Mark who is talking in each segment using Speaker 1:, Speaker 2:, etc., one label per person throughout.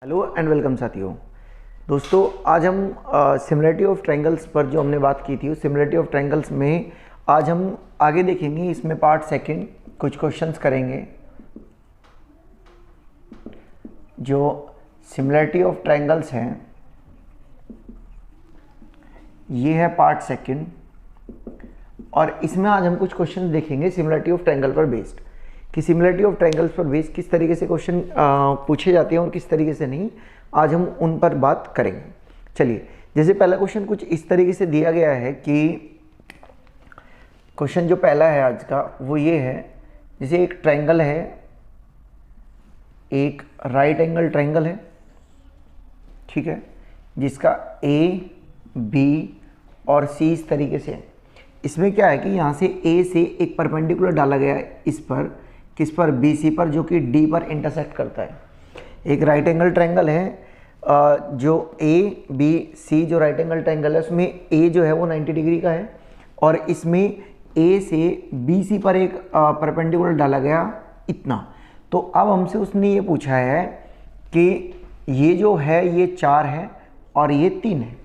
Speaker 1: Hello and welcome साथियों। दोस्तों आज हम सिमिलरिटी ऑफ ट्रायंगल्स पर जो हमने बात की थी उस सिमिलरिटी ऑफ ट्रायंगल्स में आज हम आगे देखेंगे। इसमें पार्ट सेकंड कुछ क्वेश्चंस करेंगे। जो सिमिलरिटी ऑफ ट्रायंगल्स हैं ये है पार्ट सेकंड, और इसमें आज हम कुछ क्वेश्चंस देखेंगे सिमिलरिटी ऑफ ट्रायंगल पर बेस्ड कि सिमिलरिटी ऑफ ट्रायंगल्स पर बेस्ड किस तरीके से क्वेश्चन पूछे जाते हैं और किस तरीके से नहीं। आज हम उन पर बात करेंगे। चलिए, जैसे पहला क्वेश्चन कुछ इस तरीके से दिया गया है कि क्वेश्चन जो पहला है आज का वो ये है, जैसे एक ट्रायंगल है, एक राइट एंगल ट्रायंगल है, ठीक है, जिसका ए बी और सी इस तरीके से है। इसमें क्या है कि यहाँ से ए से एक परपेंडिकुलर डाला गया है इस पर, किस पर, बी सी पर, जो कि डी पर इंटरसेक्ट करता है। एक राइट एंगल ट्रायंगल है, जो ए बी सी जो राइट एंगल ट्रायंगल है उसमें ए जो है वो 90 डिग्री का है, और इसमें ए से बी सी पर एक परपेंडिकुलर डाला गया इतना। तो अब हमसे उसने ये पूछा है कि ये जो है ये 4 है और ये 3 है,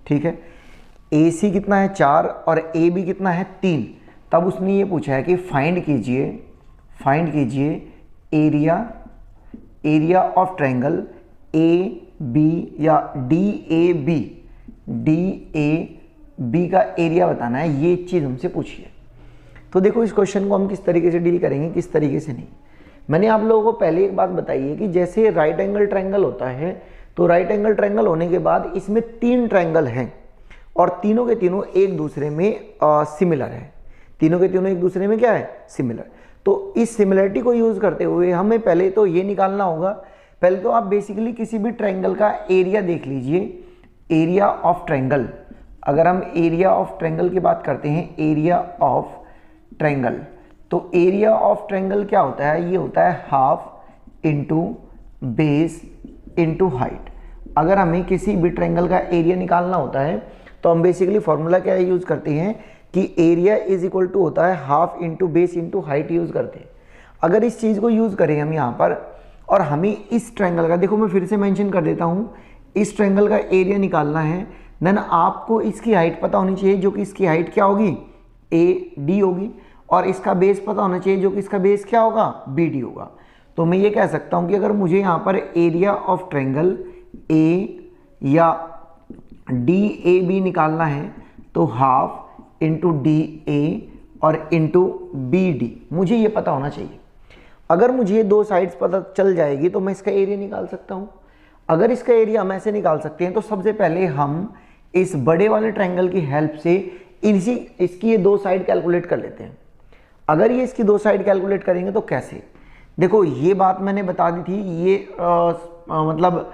Speaker 1: ठीक है। ए सी कितना है 4 और ए बी कितना है 3। तब उसने ये पूछा है कि फाइंड कीजिए area of triangle A B या डी ए बी का एरिया बताना है। ये चीज़ हमसे पूछी है। तो देखो इस क्वेश्चन को हम किस तरीके से डील करेंगे, किस तरीके से नहीं। मैंने आप लोगों को पहले एक बात बताई है कि जैसे राइट एंगल ट्रायंगल होता है तो राइट एंगल ट्रायंगल होने के बाद इसमें 3 ट्रायंगल हैं और तीनों के तीनों एक दूसरे में सिमिलर है। तीनों के तीनों एक दूसरे में क्या है, सिमिलर। तो इस सिमिलरिटी को यूज़ करते हुए हमें पहले तो ये निकालना होगा। पहले तो आप बेसिकली किसी भी ट्रायंगल का एरिया देख लीजिए, एरिया ऑफ ट्रायंगल। अगर हम एरिया ऑफ ट्रायंगल की बात करते हैं, एरिया ऑफ ट्रायंगल, तो एरिया ऑफ ट्रायंगल क्या होता है, ये होता है half into base into height. अगर हमें किसी भी ट्रायंगल का एरिया निकालना होता है तो हम बेसिकली फॉर्मूला क्या यूज़ करते हैं कि एरिया इज इक्वल टू होता है half into base into height use करते हैं। अगर इस चीज़ को यूज़ करें हम यहाँ पर, और हमें इस ट्रायंगल का, देखो मैं फिर से मेंशन कर देता हूँ, इस ट्रायंगल का एरिया निकालना है, देन आपको इसकी हाइट पता होनी चाहिए, जो कि इसकी हाइट क्या होगी, ए डी होगी, और इसका बेस पता होना चाहिए, जो कि इसका बेस क्या होगा, बी डी होगा। तो मैं ये कह सकता हूँ कि अगर मुझे यहाँ पर एरिया ऑफ ट्रायंगल ए या डी ए बी निकालना है तो हाफ इंटू डी ए और इंटू बी डी, मुझे ये पता होना चाहिए। अगर मुझे ये 2 साइड्स पता चल जाएगी तो मैं इसका एरिया निकाल सकता हूँ। अगर इसका एरिया हम ऐसे निकाल सकते हैं तो सबसे पहले हम इस बड़े वाले ट्रायंगल की हेल्प से इसकी ये 2 साइड कैलकुलेट कर लेते हैं। अगर ये इसकी 2 साइड कैलकुलेट करेंगे तो कैसे, देखो ये बात मैंने बता दी थी। ये मतलब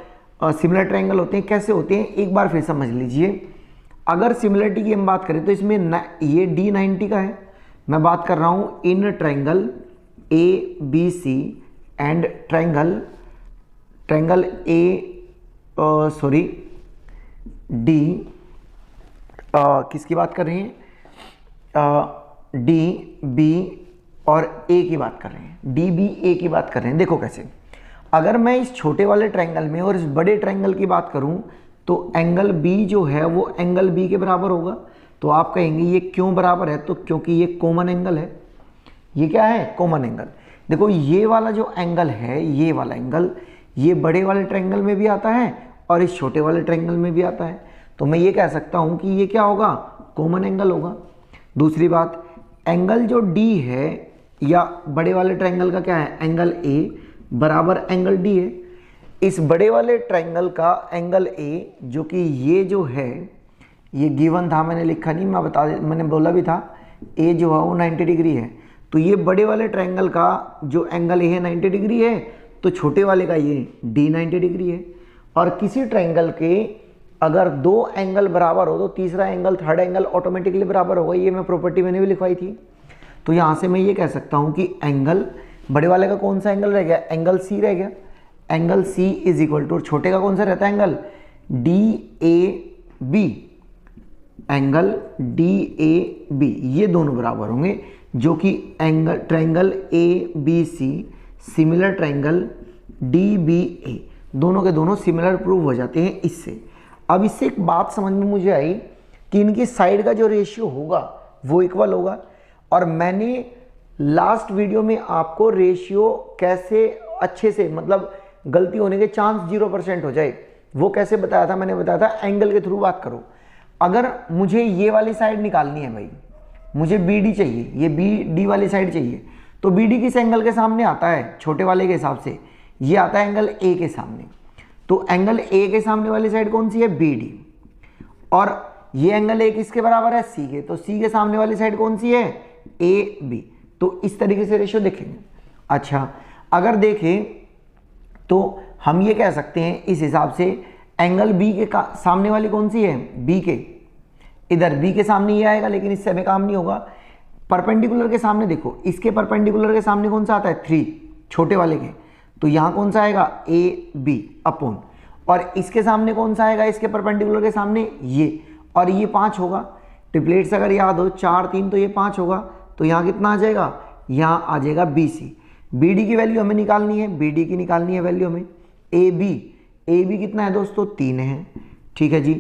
Speaker 1: सिमिलर ट्रायंगल होते हैं, कैसे होते हैं एक बार फिर समझ लीजिए। अगर सिमिलरिटी की हम बात करें तो इसमें ये डी 90 का है। मैं बात कर रहा हूँ in triangle A B C and triangle D, किसकी बात कर रहे हैं, डी बी और ए की बात कर रहे हैं, डी बी ए की बात कर रहे हैं। देखो कैसे, अगर मैं इस छोटे वाले ट्रायंगल में और इस बड़े ट्रायंगल की बात करूं तो एंगल बी जो है वो एंगल बी के बराबर होगा। तो आप कहेंगे ये क्यों बराबर है, तो क्योंकि ये कॉमन एंगल है। ये क्या है, कॉमन एंगल। देखो ये वाला जो एंगल है, ये वाला एंगल, ये बड़े वाले ट्रायंगल में भी आता है और इस छोटे वाले ट्रायंगल में भी आता है। तो मैं ये कह सकता हूँ कि ये क्या होगा, कॉमन एंगल होगा। दूसरी बात, एंगल जो डी है या बड़े वाले ट्रायंगल का क्या है, एंगल ए बराबर एंगल डी है। इस बड़े वाले ट्रायंगल का एंगल ए, जो कि ये जो है ये गिवन था, मैंने लिखा नहीं, मैंने बोला भी था, ए जो है वो 90 डिग्री है। तो ये बड़े वाले ट्रायंगल का जो एंगल ए है 90 डिग्री है, तो छोटे वाले का ये डी 90 डिग्री है। और किसी ट्रायंगल के अगर 2 एंगल बराबर हो तो तीसरा एंगल, थर्ड एंगल ऑटोमेटिकली बराबर होगा। ये मैं प्रॉपर्टी मैंने भी लिखवाई थी। तो यहाँ से मैं ये कह सकता हूँ कि एंगल बड़े वाले का कौन सा एंगल रह गया, एंगल सी रह गया। Angle C is equal to, छोटे का कौन सा रहता है angle, D A B, angle D A B, ये दोनों बराबर होंगे, जो कि triangle A B C similar triangle D B A. दोनों के दोनों सिमिलर प्रूव हो जाते हैं इससे। अब इससे एक बात समझ में मुझे आई कि इनकी साइड का जो रेशियो होगा वो इक्वल होगा। और मैंने लास्ट वीडियो में आपको रेशियो कैसे अच्छे से, मतलब गलती होने के चांस 0% हो जाए, वो कैसे बताया था। मैंने बताया था एंगल के थ्रू बात करो। अगर मुझे ये वाली साइड निकालनी है भाई, मुझे BD चाहिए, ये BD वाली साइड चाहिए, तो BD किस एंगल के सामने आता है, छोटे वाले के हिसाब से ये आता है एंगल A के सामने। तो एंगल A के सामने वाली साइड कौन सी है, BD। और ये एंगल A किसके बराबर है, C के। तो C के सामने वाली साइड कौन सी है, AB। तो इस तरीके से रेशियो देखेंगे। अच्छा, अगर देखें तो हम ये कह सकते हैं इस हिसाब से एंगल B के सामने वाली कौन सी है, B के, इधर B के सामने ये आएगा, लेकिन इससे हमें काम नहीं होगा। परपेंडिकुलर के सामने देखो, इसके परपेंडिकुलर के सामने कौन सा आता है, 3, छोटे वाले के। तो यहाँ कौन सा आएगा, AB अपॉन, और इसके सामने कौन सा आएगा, इसके परपेंडिकुलर के सामने ये, और ये 5 होगा। ट्रिपलेट्स अगर याद हो 4 3, तो ये 5 होगा। तो यहाँ कितना आ जाएगा, यहाँ आ जाएगा BC। BD की वैल्यू हमें निकालनी है, BD की निकालनी है वैल्यू हमें। AB कितना है दोस्तों, 3 है, ठीक है जी।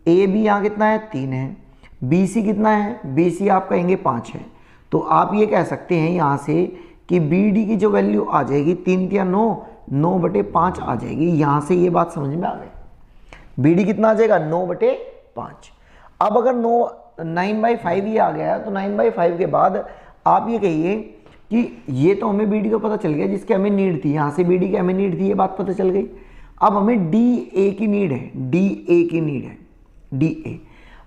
Speaker 1: AB यहाँ कितना है, 3 है। BC कितना है, BC आप कहेंगे 5 है। तो आप ये कह सकते हैं यहाँ से कि BD की जो वैल्यू आ जाएगी 3 या 9/5 आ जाएगी। यहाँ से ये बात समझ में आ गई। BD कितना आ जाएगा, 9/5। अब अगर 9/5 ये आ गया, तो 9/5 के बाद आप ये कहिए कि ये तो हमें BD तो पता चल गया जिसकी हमें नीड थी, यहाँ से BD की हमें नीड थी, ये बात पता चल गई। अब हमें DA की नीड है, DA की नीड है, DA।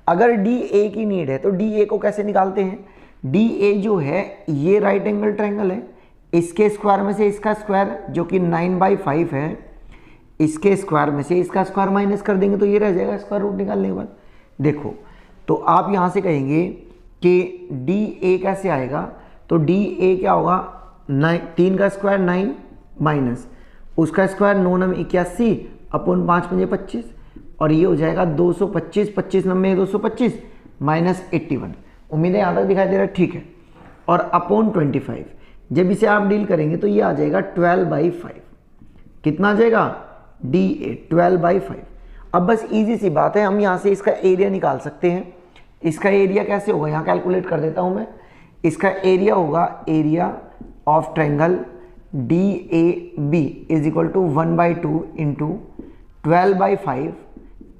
Speaker 1: अगर DA की नीड है तो DA को कैसे निकालते हैं। DA जो है ये राइट एंगल ट्रायंगल है, इसके स्क्वायर में से इसका स्क्वायर जो कि 9/5 है, इसके स्क्वायर में से इसका स्क्वायर माइनस कर देंगे तो ये रह जाएगा स्क्वायर रूट निकालने के बाद। देखो तो आप यहाँ से कहेंगे कि DA कैसे आएगा, तो DA क्या होगा, 3 का स्क्वायर 9 माइनस उसका स्क्वायर 9 81 अपॉन 5 5 25, और ये हो जाएगा 225, 25 9 225 माइनस 81। उम्मीद है यहाँ तक दिखाई दे रहा है, ठीक है। और अपॉन 25, जब इसे आप डील करेंगे तो ये आ जाएगा 12/5। कितना आ जाएगा, DA 12/5। अब बस इजी सी बात है, हम यहाँ से इसका एरिया निकाल सकते हैं। इसका एरिया कैसे होगा, यहाँ कैलकुलेट कर देता हूँ मैं। इसका एरिया होगा area of triangle DAB is equal to 1/2 into 12/5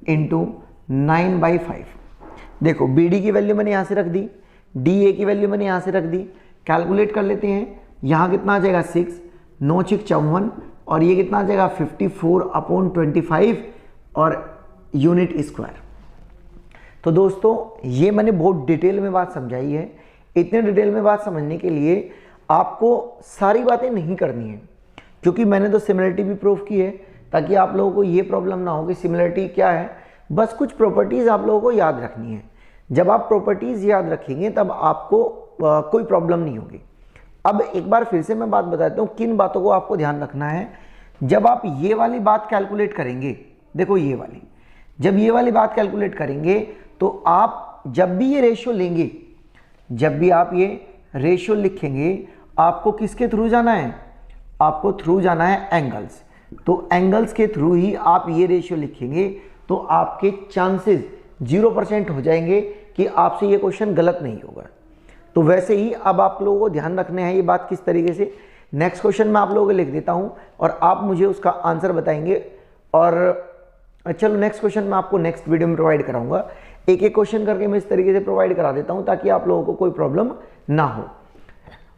Speaker 1: into 9/5। देखो BD की वैल्यू मैंने यहाँ से रख दी, DA की वैल्यू मैंने यहाँ से रख दी। कैलकुलेट कर लेते हैं, यहाँ कितना आ जाएगा 6, 9 6 54, और ये कितना आ जाएगा 54/25 और यूनिट स्क्वायर। तो दोस्तों ये मैंने बहुत डिटेल में बात समझाई है। इतने डिटेल में बात समझने के लिए आपको सारी बातें नहीं करनी है, क्योंकि मैंने तो सिमिलरिटी भी प्रूफ की है, ताकि आप लोगों को ये प्रॉब्लम ना हो कि सिमिलरिटी क्या है। बस कुछ प्रॉपर्टीज़ आप लोगों को याद रखनी है। जब आप प्रॉपर्टीज़ याद रखेंगे तब आपको कोई प्रॉब्लम नहीं होगी। अब एक बार फिर से मैं बात बताता हूँ किन बातों को आपको ध्यान रखना है। जब आप ये वाली बात कैलकुलेट करेंगे, देखो ये वाली, जब ये वाली बात कैलकुलेट करेंगे तो आप जब भी ये रेशियो लेंगे, जब भी आप ये रेशियो लिखेंगे, आपको किसके थ्रू जाना है, आपको थ्रू जाना है एंगल्स। तो एंगल्स के थ्रू ही आप ये रेशियो लिखेंगे, तो आपके चांसेस 0% हो जाएंगे कि आपसे ये क्वेश्चन गलत नहीं होगा। तो वैसे ही अब आप लोगों को ध्यान रखना है ये बात किस तरीके से। नेक्स्ट क्वेश्चन मैं आप लोगों को लिख देता हूं और आप मुझे उसका आंसर बताएंगे। और चलो नेक्स्ट क्वेश्चन मैं आपको नेक्स्ट वीडियो में प्रोवाइड कराऊंगा। एक एक क्वेश्चन करके मैं इस तरीके से प्रोवाइड करा देता हूं ताकि आप लोगों को कोई प्रॉब्लम ना हो।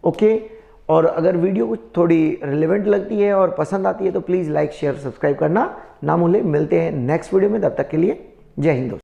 Speaker 1: ओके, और अगर वीडियो कुछ थोड़ी रिलेवेंट लगती है और पसंद आती है तो प्लीज़ लाइक शेयर सब्सक्राइब करना ना भूलें। मिलते हैं नेक्स्ट वीडियो में, तब तक के लिए जय हिंद दोस्तों।